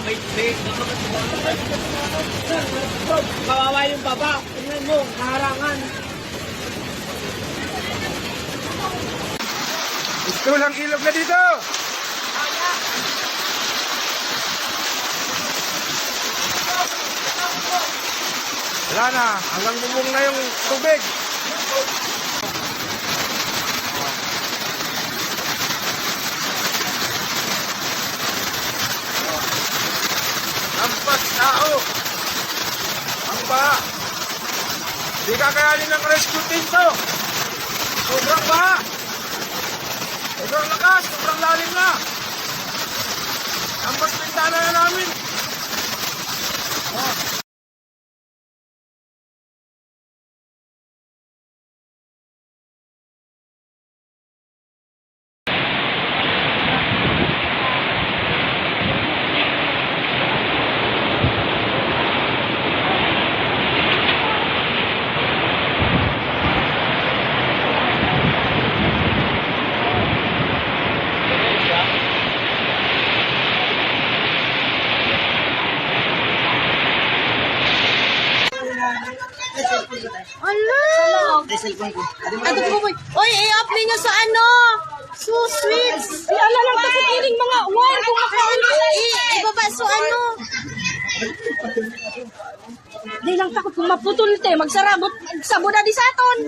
may kawawa yung baba. Tingnan mo, kaharangan. Gusto lang ilog na dito. Wala na, hanggang bubong na yung tubig. Lampas tao. Ang baha. Di kakayanin ng rescue team to. Sobrang baha. Sobrang lakas, sobrang lalim na. Lampas pintana na namin. Ala! Ano po po? Oy, i-up ninyo sa ano? So sweet! Ala lang kasi piling mga wine kung makaon ko ibaba so ano? Di lang takot kung maputol te, magsarabot, magsabo na di sa aton.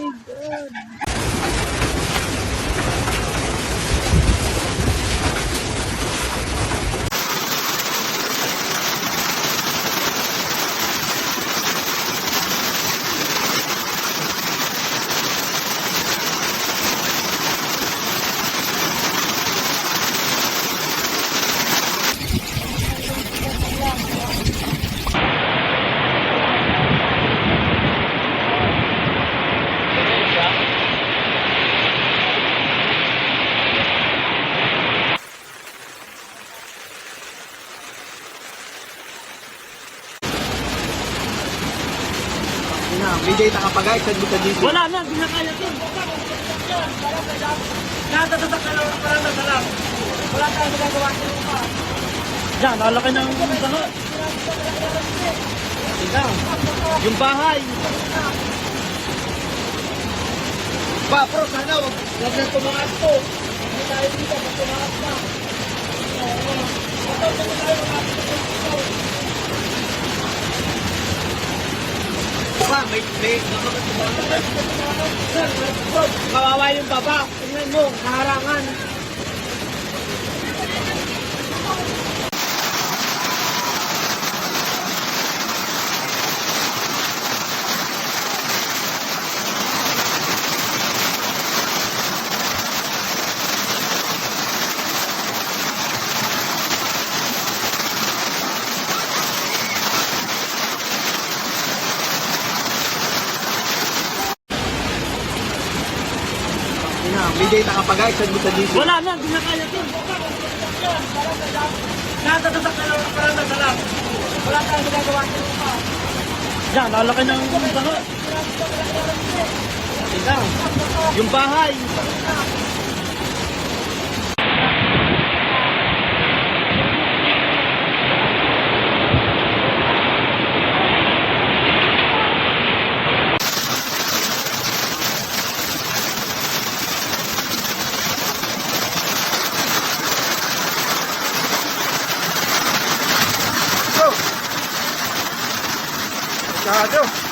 Bigay takapagay, sa dito. Wala na, di na kaya ito. Natatatak ka lang, parang nagalang. Wala tayong magagawa sa lupa. Yan, lalaki ng baha. Tingnan, yung bahay. Pa, pero sana wag na tumaas to. Hindi tayo dito, pag tumaas na. Pa, may kawawa yung baba. Tingnan mo, kaharangan. Bigay takapagay, sa dito. Wala na, di na kaya ito. Natatatak ka lang, parang nagalang. Wala tayong magagawa sa lupa. Yan, lalaki ng baha. Tingnan, yung bahay. Masyado.